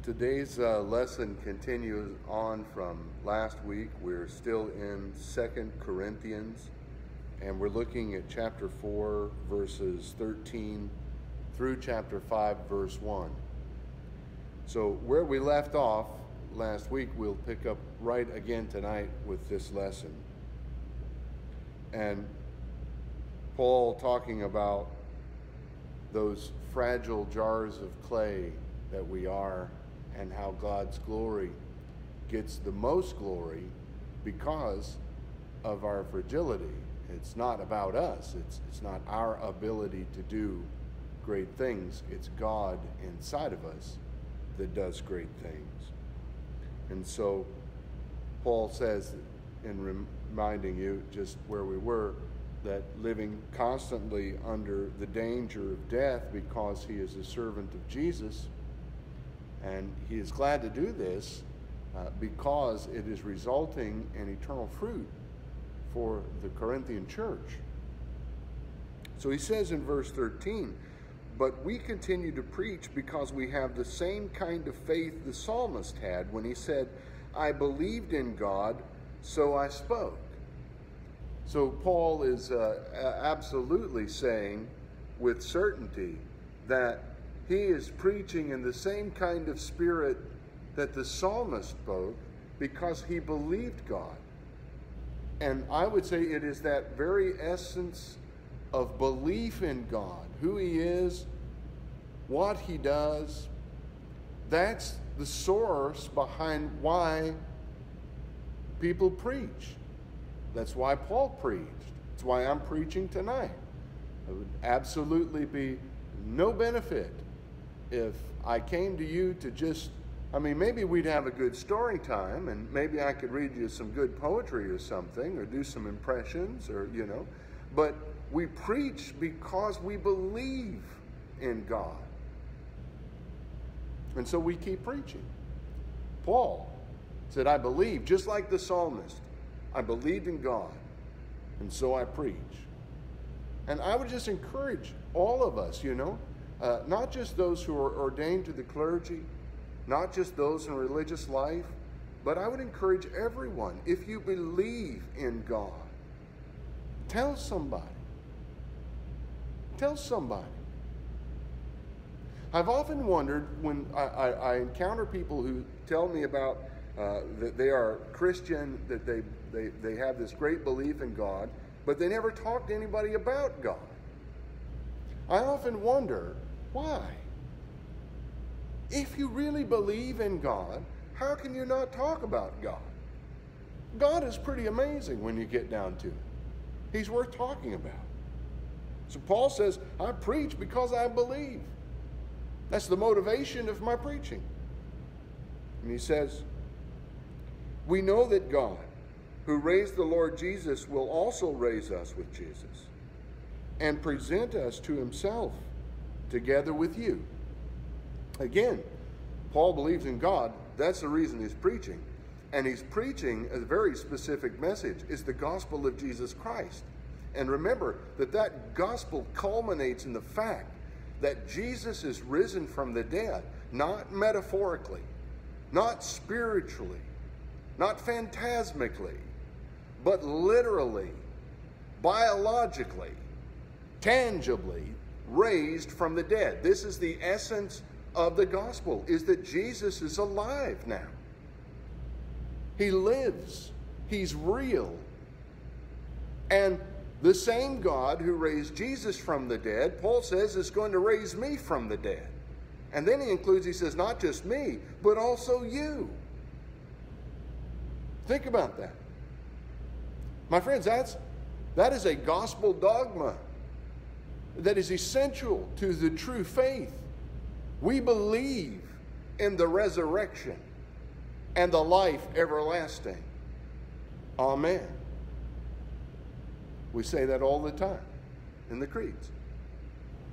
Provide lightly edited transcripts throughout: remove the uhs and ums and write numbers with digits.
Today's lesson continues on from last week. We're still in 2 Corinthians, and we're looking at chapter 4, verses 13 through chapter 5, verse 1. So where we left off last week, we'll pick up right again tonight with this lesson. And Paul talking about those fragile jars of clay that we are, and how God's glory gets the most glory because of our fragility. It's not about us. It's not our ability to do great things. It's God inside of us that does great things. And so Paul says, in reminding you just where we were, that living constantly under the danger of death because he is a servant of Jesus, and he is glad to do this because it is resulting in eternal fruit for the Corinthian church. So he says in verse 13, "But we continue to preach because we have the same kind of faith the psalmist had when he said, 'I believed in God, so I spoke.'" So Paul is absolutely saying with certainty that he is preaching in the same kind of spirit that the psalmist spoke because he believed God. And I would say it is that very essence of belief in God, who he is, what he does. That's the source behind why people preach. That's why Paul preached. That's why I'm preaching tonight. It would absolutely be no benefit if I came to you to just, maybe we'd have a good story time, and maybe I could read you some good poetry or something, or do some impressions, or, but we preach because we believe in God. And so we keep preaching. Paul said, "I believe," just like the psalmist. I believed in God, and so I preach. And I would just encourage all of us, not just those who are ordained to the clergy, not just those in religious life, but I would encourage everyone, if you believe in God, tell somebody. Tell somebody. I've often wondered when I encounter people who tell me about that they are Christian, that they have this great belief in God, but they never talk to anybody about God. I often wonder, why? If you really believe in God, how can you not talk about God? God is pretty amazing when you get down to it. He's worth talking about. So Paul says, I preach because I believe. That's the motivation of my preaching. And he says, we know that God, who raised the Lord Jesus, will also raise us with Jesus and present us to himself together with you. Again, Paul believes in God. That's the reason he's preaching. And he's preaching a very specific message. It's the gospel of Jesus Christ. And remember that gospel culminates in the fact that Jesus is risen from the dead, not metaphorically, not spiritually, not phantasmically, but literally, biologically, tangibly raised from the dead. This is the essence of the gospel, is that Jesus is alive now. He lives. He's real. And the same God who raised Jesus from the dead, Paul says, is going to raise me from the dead. And then he says, not just me, but also you. Think about that. My friends, that is a gospel dogma that is essential to the true faith. We believe in the resurrection and the life everlasting. Amen. We say that all the time in the creeds.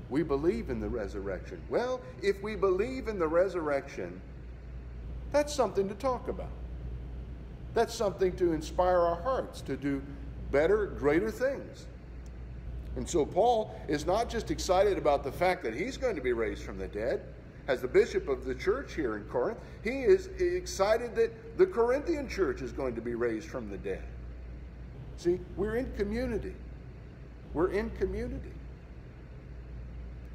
We believe in the resurrection. Well, if we believe in the resurrection, that's something to talk about. That's something to inspire our hearts to do better, greater things. And so Paul is not just excited about the fact that he's going to be raised from the dead. as the bishop of the church here in Corinth, he is excited that the Corinthian church is going to be raised from the dead. See, we're in community. We're in community.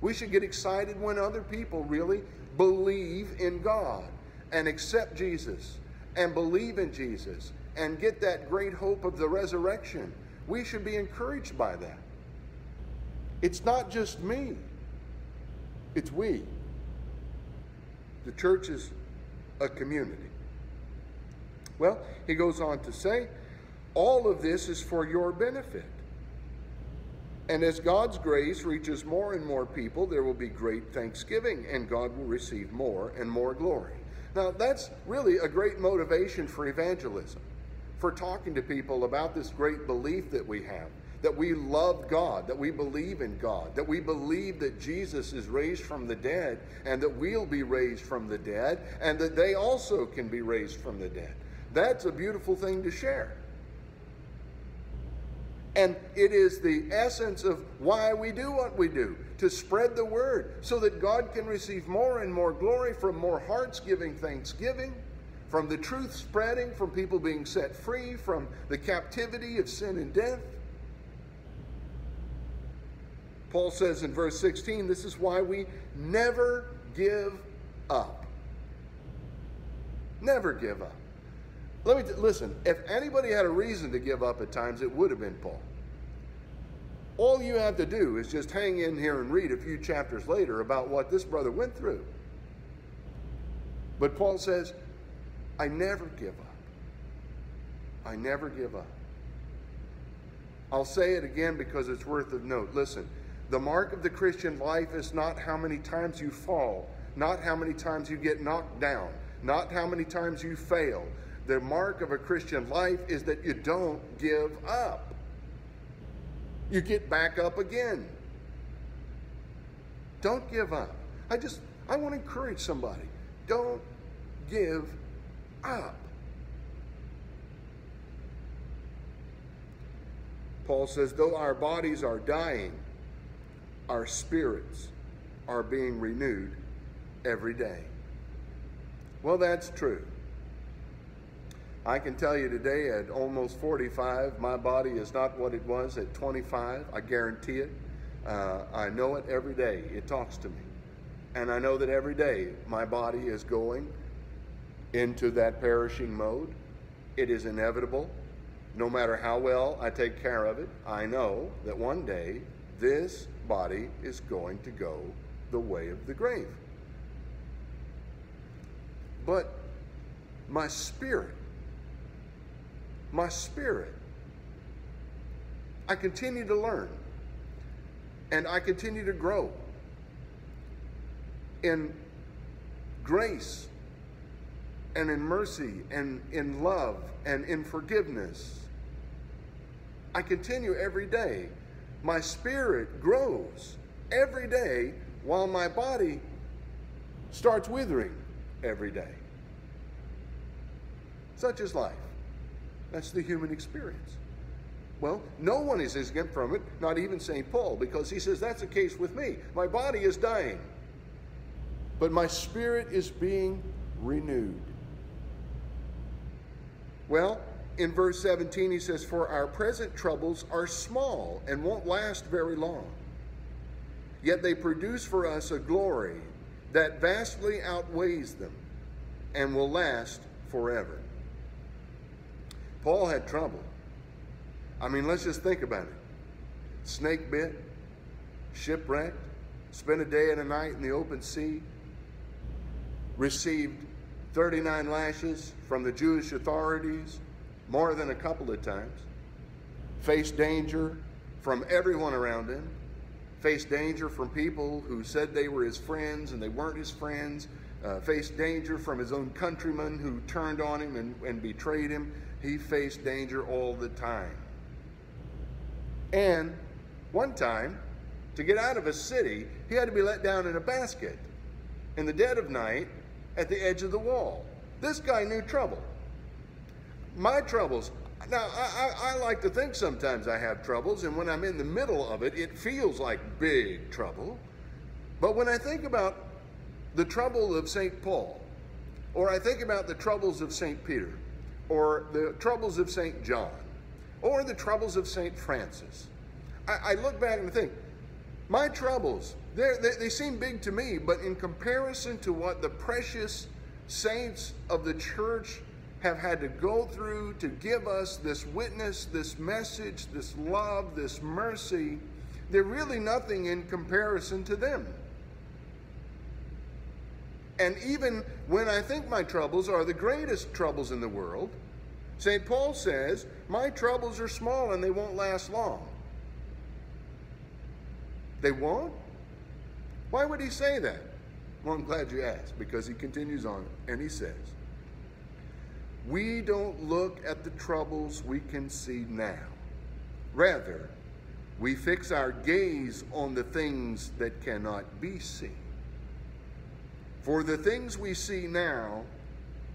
We should get excited when other people really believe in God and accept Jesus and believe in Jesus and get that great hope of the resurrection. We should be encouraged by that. It's not just me. It's we. The church is a community. Well, he goes on to say, all of this is for your benefit. And as God's grace reaches more and more people, there will be great thanksgiving, and God will receive more and more glory. Now, that's really a great motivation for evangelism, for talking to people about this great belief that we have, that we love God, that we believe in God, that we believe that Jesus is raised from the dead, and that we'll be raised from the dead, and that they also can be raised from the dead. That's a beautiful thing to share. And it is the essence of why we do what we do, to spread the word so that God can receive more and more glory from more hearts giving thanksgiving, from the truth spreading, from people being set free from the captivity of sin and death. Paul says in verse 16, this is why we never give up. Never give up. Listen, if anybody had a reason to give up at times, it would have been Paul. All you have to do is just hang in here and read a few chapters later about what this brother went through. But Paul says, I never give up. I never give up. I'll say it again because it's worth of note. Listen, the mark of the Christian life is not how many times you fall, not how many times you get knocked down, not how many times you fail. The mark of a Christian life is that you don't give up. You get back up again. Don't give up. I want to encourage somebody. Don't give up. Paul says, though our bodies are dying, our spirits are being renewed every day. Well, that's true. I can tell you today at almost 45, my body is not what it was at 25. I guarantee it. I know it every day. It talks to me. And I know that every day my body is going into that perishing mode. It is inevitable. No matter how well I take care of it, I know that one day this body is going to go the way of the grave. But my spirit, I continue to learn and I continue to grow in grace and in mercy and in love and in forgiveness. I continue every day. My spirit grows every day while my body starts withering every day. Such is life. That's the human experience. Well, no one is exempt from it, not even St. Paul, because he says that's the case with me. My body is dying, but my spirit is being renewed. Well, in verse 17 he says, for our present troubles are small and won't last very long. Yet they produce for us a glory that vastly outweighs them and will last forever. Paul had trouble. I mean, let's just think about it. Snake bit, shipwrecked, spent a day and a night in the open sea, received 39 lashes from the Jewish authorities, more than a couple of times, faced danger from everyone around him, faced danger from people who said they were his friends and they weren't his friends, faced danger from his own countrymen who turned on him and betrayed him. He faced danger all the time. And one time, to get out of a city, he had to be let down in a basket in the dead of night at the edge of the wall. This guy knew trouble. My troubles. Now, I like to think sometimes I have troubles, and when I'm in the middle of it, it feels like big trouble. But when I think about the trouble of St. Paul, or I think about the troubles of St. Peter, or the troubles of St. John, or the troubles of St. Francis, I look back and think, my troubles, they seem big to me, but in comparison to what the precious saints of the church have had to go through to give us this witness, this message, this love, this mercy, they're really nothing in comparison to them. And even when I think my troubles are the greatest troubles in the world, St. Paul says, my troubles are small and they won't last long. They won't? Why would he say that? Well, I'm glad you asked, because he continues on and he says, we don't look at the troubles we can see now. Rather, we fix our gaze on the things that cannot be seen. For the things we see now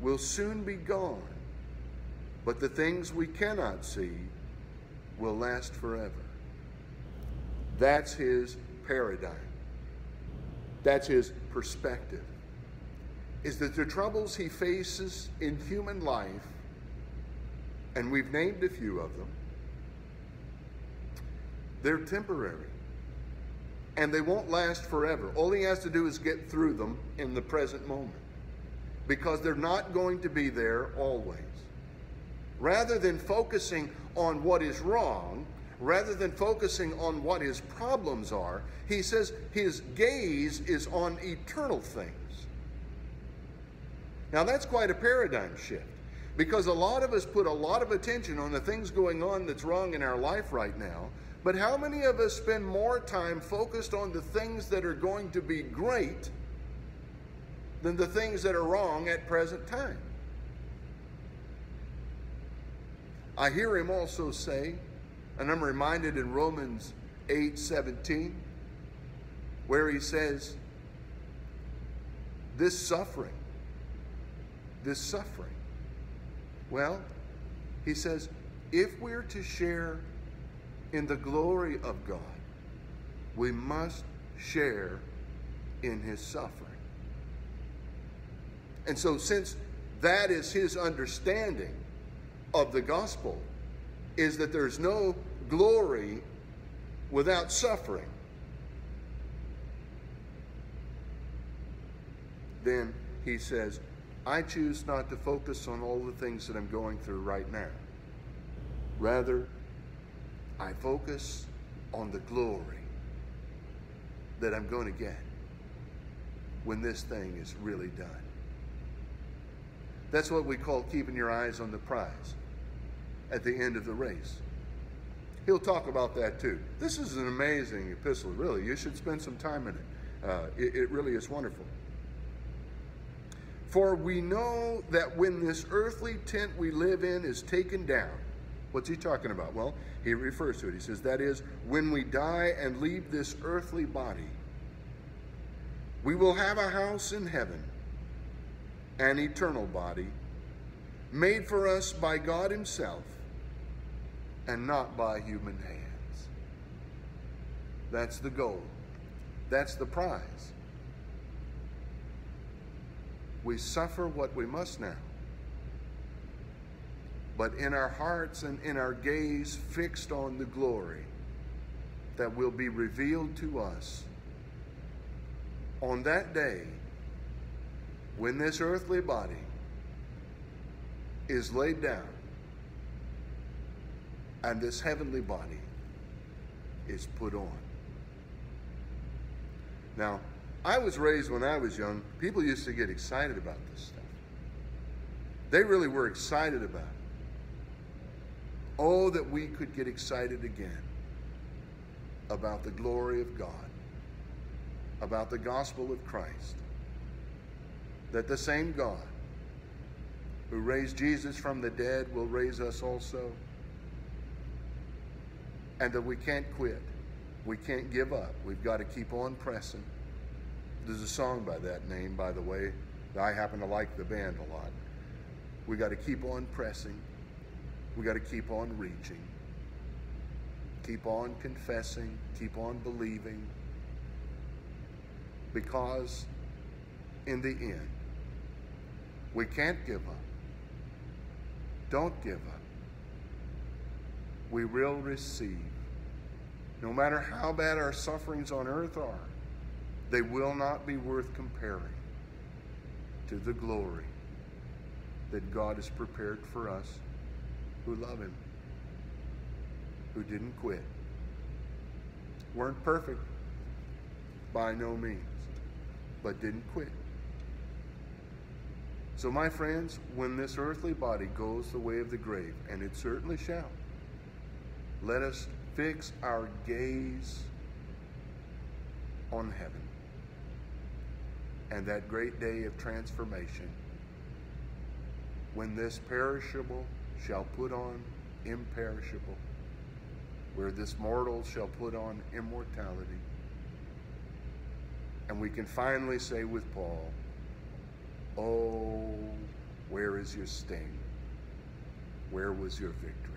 will soon be gone, but the things we cannot see will last forever. That's his paradigm. That's his perspective, is that the troubles he faces in human life, and we've named a few of them, they're temporary. And they won't last forever. All he has to do is get through them in the present moment, because they're not going to be there always. Rather than focusing on what is wrong, rather than focusing on what his problems are, he says his gaze is on eternal things. Now that's quite a paradigm shift, because a lot of us put a lot of attention on the things going on that's wrong in our life right now, but how many of us spend more time focused on the things that are going to be great than the things that are wrong at present time? I hear him also say, and I'm reminded in Romans 8:17, where he says, this suffering. Well, he says, if we're to share in the glory of God, we must share in his suffering. And so since that is his understanding of the gospel, is that there's no glory without suffering, then he says, I choose not to focus on all the things that I'm going through right now. Rather, I focus on the glory that I'm going to get when this thing is really done. That's what we call keeping your eyes on the prize at the end of the race. He'll talk about that too. This is an amazing epistle, really. You should spend some time in it. It really is wonderful. For we know that when this earthly tent we live in is taken down, what's he talking about? Well, he refers to it. He says, that is, when we die and leave this earthly body, we will have a house in heaven, an eternal body, made for us by God himself, and not by human hands. That's the goal. That's the prize. We suffer what we must now, but in our hearts and in our gaze fixed on the glory that will be revealed to us on that day when this earthly body is laid down and this heavenly body is put on. Now, I was raised when I was young, people used to get excited about this stuff. They really were excited about it. Oh, that we could get excited again about the glory of God, about the gospel of Christ, that the same God who raised Jesus from the dead will raise us also, and that we can't quit. We can't give up. We've got to keep on pressing. There's a song by that name, by the way. I happen to like the band a lot. We got to keep on pressing. We got to keep on reaching. Keep on confessing. Keep on believing. Because in the end. We can't give up. Don't give up. We will receive. No matter how bad our sufferings on earth are, they will not be worth comparing to the glory that God has prepared for us who love him, who didn't quit. Weren't perfect, by no means, but didn't quit. So my friends, when this earthly body goes the way of the grave, and it certainly shall, let us fix our gaze on heaven and that great day of transformation when this perishable shall put on imperishable, where this mortal shall put on immortality. And we can finally say with Paul, oh, where is your sting? Where was your victory?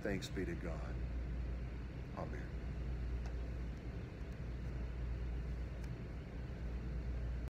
Thanks be to God. Amen.